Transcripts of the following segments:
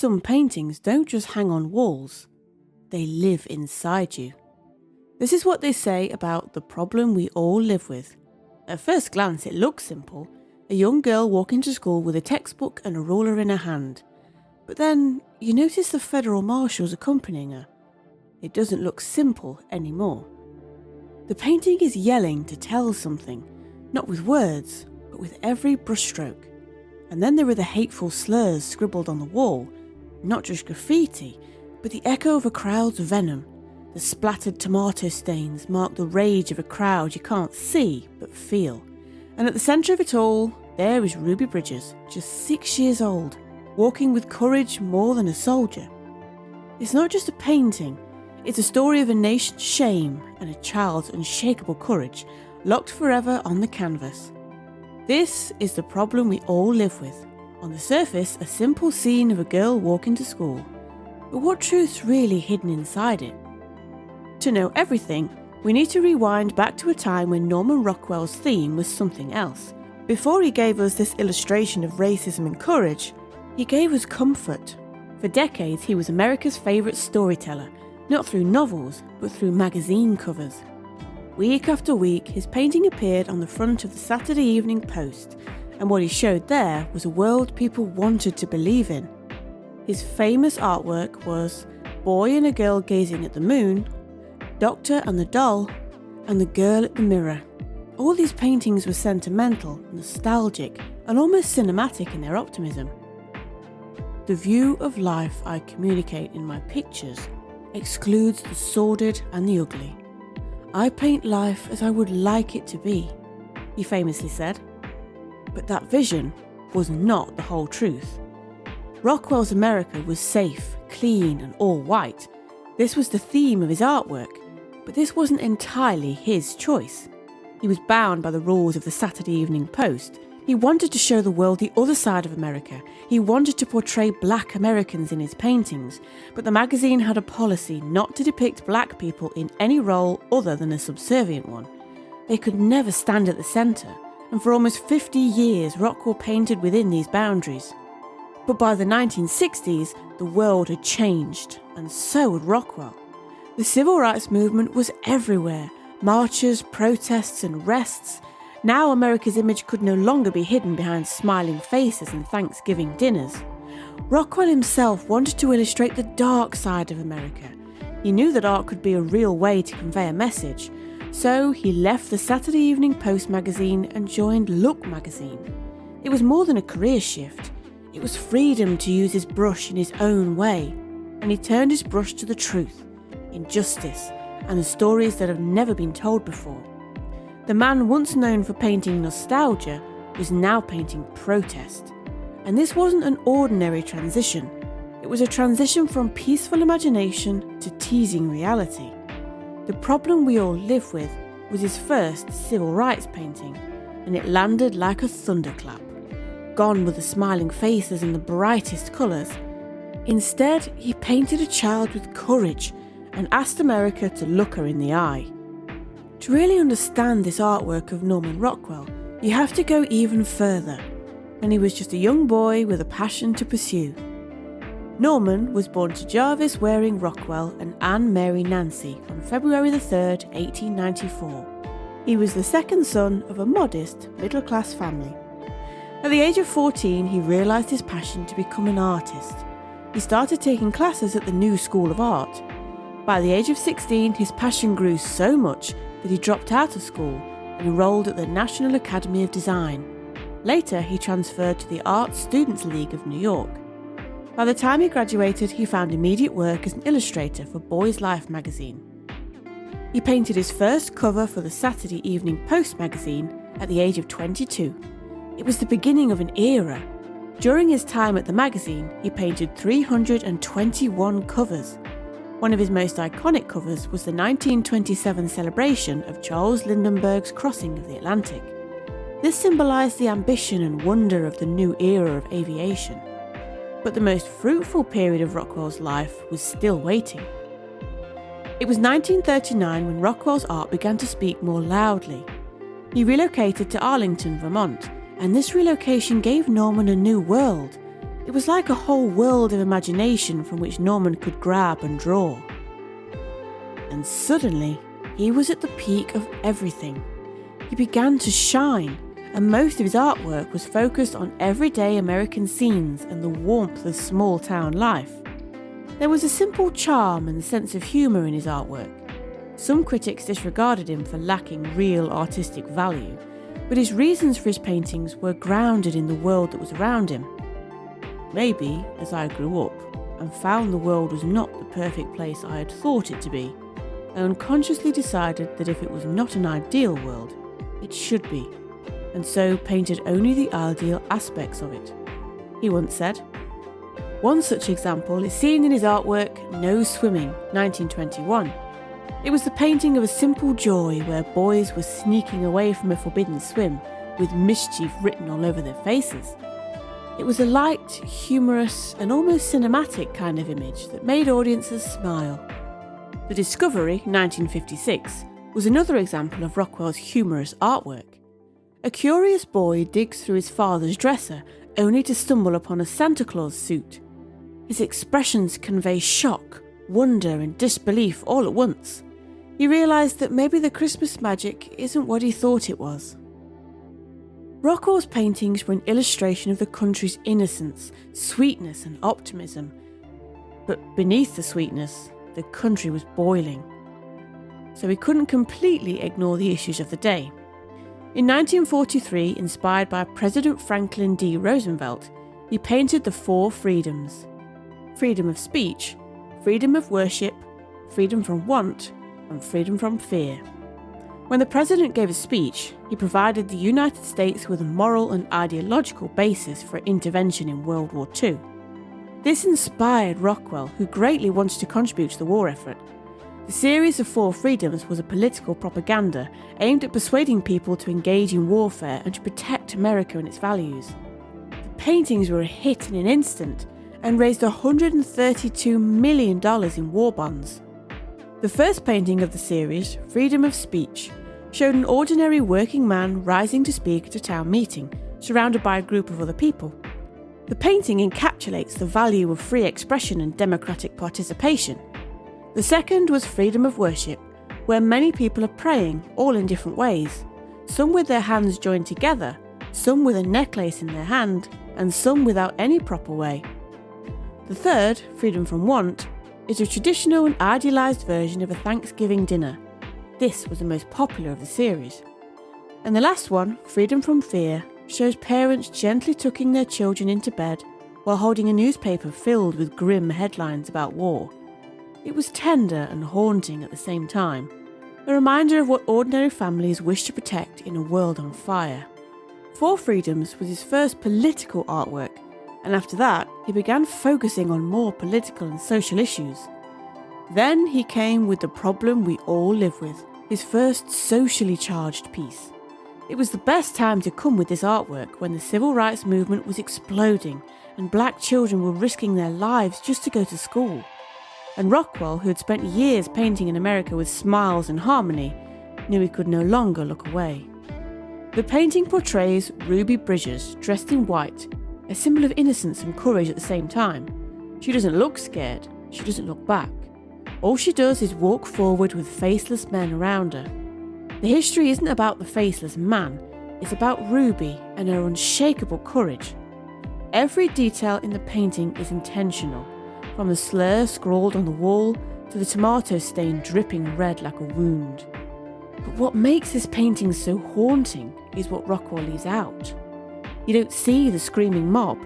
Some paintings don't just hang on walls, they live inside you. This is what they say about the problem we all live with. At first glance it looks simple, a young girl walking to school with a textbook and a ruler in her hand. But then you notice the federal marshals accompanying her. It doesn't look simple anymore. The painting is yelling to tell something, not with words, but with every brushstroke. And then there are the hateful slurs scribbled on the wall, not just graffiti, but the echo of a crowd's venom. The splattered tomato stains mark the rage of a crowd you can't see but feel. And at the centre of it all, there is Ruby Bridges, just 6 years old, walking with courage more than a soldier. It's not just a painting, it's a story of a nation's shame and a child's unshakable courage, locked forever on the canvas. This is the problem we all live with. On the surface, a simple scene of a girl walking to school. But what truth's really hidden inside it? To know everything, we need to rewind back to a time when Norman Rockwell's theme was something else. Before he gave us this illustration of racism and courage, he gave us comfort. For decades, he was America's favourite storyteller, not through novels, but through magazine covers. Week after week, his painting appeared on the front of the Saturday Evening Post, and what he showed there was a world people wanted to believe in. His famous artwork was Boy and a Girl Gazing at the Moon, Doctor and the Doll, and The Girl at the Mirror. All these paintings were sentimental, nostalgic, and almost cinematic in their optimism. The view of life I communicate in my pictures excludes the sordid and the ugly. I paint life as I would like it to be, he famously said. But that vision was not the whole truth. Rockwell's America was safe, clean, and all white. This was the theme of his artwork, but this wasn't entirely his choice. He was bound by the rules of the Saturday Evening Post. He wanted to show the world the other side of America. He wanted to portray black Americans in his paintings, but the magazine had a policy not to depict black people in any role other than a subservient one. They could never stand at the centre, and for almost 50 years Rockwell painted within these boundaries. But by the 1960s, the world had changed, and so had Rockwell. The civil rights movement was everywhere. Marches, protests and arrests. Now America's image could no longer be hidden behind smiling faces and Thanksgiving dinners. Rockwell himself wanted to illustrate the dark side of America. He knew that art could be a real way to convey a message, so he left the Saturday Evening Post magazine and joined Look magazine. It was more than a career shift. It was freedom to use his brush in his own way, and he turned his brush to the truth, injustice, and the stories that have never been told before. The man once known for painting nostalgia was now painting protest. And this wasn't an ordinary transition. It was a transition from peaceful imagination to teasing reality. The problem we all live with was his first civil rights painting, and it landed like a thunderclap. Gone were the smiling faces and the brightest colours. Instead, he painted a child with courage and asked America to look her in the eye. To really understand this artwork of Norman Rockwell, you have to go even further, and he was just a young boy with a passion to pursue. Norman was born to Jarvis Waring Rockwell and Anne Mary Nancy on February 3rd, 1894. He was the second son of a modest, middle-class family. At the age of 14, he realised his passion to become an artist. He started taking classes at the New School of Art. By the age of 16, his passion grew so much that he dropped out of school and enrolled at the National Academy of Design. Later, he transferred to the Art Students League of New York. By the time he graduated, he found immediate work as an illustrator for Boy's Life magazine. He painted his first cover for the Saturday Evening Post magazine at the age of 22. It was the beginning of an era. During his time at the magazine, he painted 321 covers. One of his most iconic covers was the 1927 celebration of Charles Lindbergh's crossing of the Atlantic. This symbolised the ambition and wonder of the new era of aviation. But the most fruitful period of Rockwell's life was still waiting. It was 1939 when Rockwell's art began to speak more loudly. He relocated to Arlington, Vermont, and this relocation gave Norman a new world. It was like a whole world of imagination from which Norman could grab and draw. And suddenly, he was at the peak of everything. He began to shine, and most of his artwork was focused on everyday American scenes and the warmth of small town life. There was a simple charm and sense of humour in his artwork. Some critics disregarded him for lacking real artistic value, but his reasons for his paintings were grounded in the world that was around him. Maybe, as I grew up and found the world was not the perfect place I had thought it to be, I unconsciously decided that if it was not an ideal world, it should be, and so painted only the ideal aspects of it. He once said. One such example is seen in his artwork No Swimming, 1921. It was the painting of a simple joy where boys were sneaking away from a forbidden swim with mischief written all over their faces. It was a light, humorous and almost cinematic kind of image that made audiences smile. The Discovery, 1956, was another example of Rockwell's humorous artwork. A curious boy digs through his father's dresser only to stumble upon a Santa Claus suit. His expressions convey shock, wonder and disbelief all at once. He realised that maybe the Christmas magic isn't what he thought it was. Rockwell's paintings were an illustration of the country's innocence, sweetness and optimism. But beneath the sweetness, the country was boiling. So he couldn't completely ignore the issues of the day. In 1943, inspired by President Franklin D. Roosevelt, he painted the 4 freedoms: freedom of speech, freedom of worship, freedom from want, and freedom from fear. When the president gave a speech, he provided the United States with a moral and ideological basis for intervention in World War II. This inspired Rockwell, who greatly wanted to contribute to the war effort. The series of 4 freedoms was a political propaganda aimed at persuading people to engage in warfare and to protect America and its values. The paintings were a hit in an instant and raised $132 million in war bonds. The first painting of the series, Freedom of Speech, showed an ordinary working man rising to speak at a town meeting, surrounded by a group of other people. The painting encapsulates the value of free expression and democratic participation. The second was Freedom of Worship, where many people are praying, all in different ways, some with their hands joined together, some with a necklace in their hand, and some without any proper way. The third, Freedom from Want, is a traditional and idealised version of a Thanksgiving dinner. This was the most popular of the series. And the last one, Freedom from Fear, shows parents gently tucking their children into bed while holding a newspaper filled with grim headlines about war. It was tender and haunting at the same time, a reminder of what ordinary families wish to protect in a world on fire. 4 Freedoms was his first political artwork, and after that he began focusing on more political and social issues. Then he came with The Problem We All Live With, his first socially charged piece. It was the best time to come with this artwork when the civil rights movement was exploding and black children were risking their lives just to go to school. And Rockwell, who had spent years painting in America with smiles and harmony, knew he could no longer look away. The painting portrays Ruby Bridges dressed in white, a symbol of innocence and courage at the same time. She doesn't look scared, she doesn't look back. All she does is walk forward with faceless men around her. The history isn't about the faceless man, it's about Ruby and her unshakable courage. Every detail in the painting is intentional, from the slur scrawled on the wall to the tomato stain dripping red like a wound. But what makes this painting so haunting is what Rockwell leaves out. You don't see the screaming mob,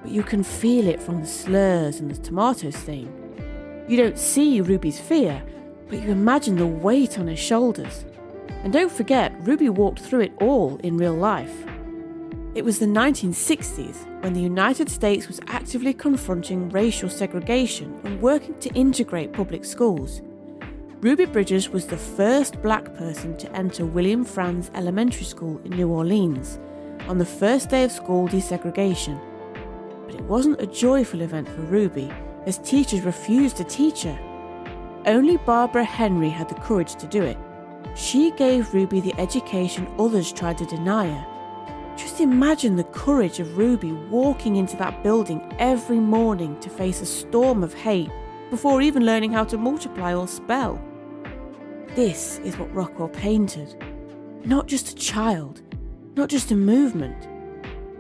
but you can feel it from the slurs and the tomato stain. You don't see Ruby's fear, but you imagine the weight on her shoulders. And don't forget, Ruby walked through it all in real life. It was the 1960s when the United States was actively confronting racial segregation and working to integrate public schools. Ruby Bridges was the first black person to enter William Franz Elementary School in New Orleans on the first day of school desegregation. But it wasn't a joyful event for Ruby, as teachers refused to teach her. Only Barbara Henry had the courage to do it. She gave Ruby the education others tried to deny her. Just imagine the courage of Ruby walking into that building every morning to face a storm of hate before even learning how to multiply or spell. This is what Rockwell painted. Not just a child, not just a movement,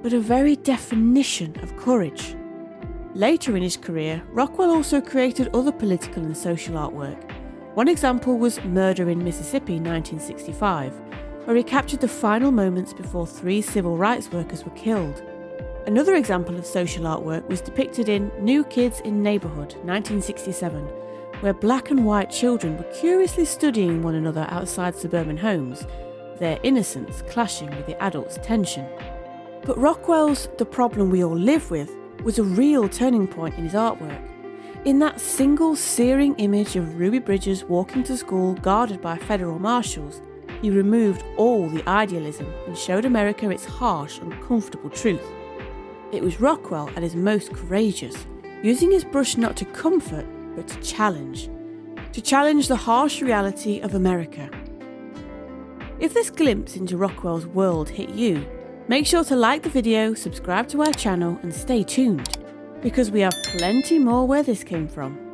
but a very definition of courage. Later in his career, Rockwell also created other political and social artwork. One example was Murder in Mississippi 1965, where he captured the final moments before 3 civil rights workers were killed. Another example of social artwork was depicted in New Kids in Neighborhood 1967, where black and white children were curiously studying one another outside suburban homes, their innocence clashing with the adults' tension. But Rockwell's The Problem We All Live With was a real turning point in his artwork. In that single searing image of Ruby Bridges walking to school guarded by federal marshals, he removed all the idealism and showed America its harsh, uncomfortable truth. It was Rockwell at his most courageous, using his brush not to comfort, but to challenge the harsh reality of America. If this glimpse into Rockwell's world hit you, make sure to like the video, subscribe to our channel and stay tuned, because we have plenty more where this came from.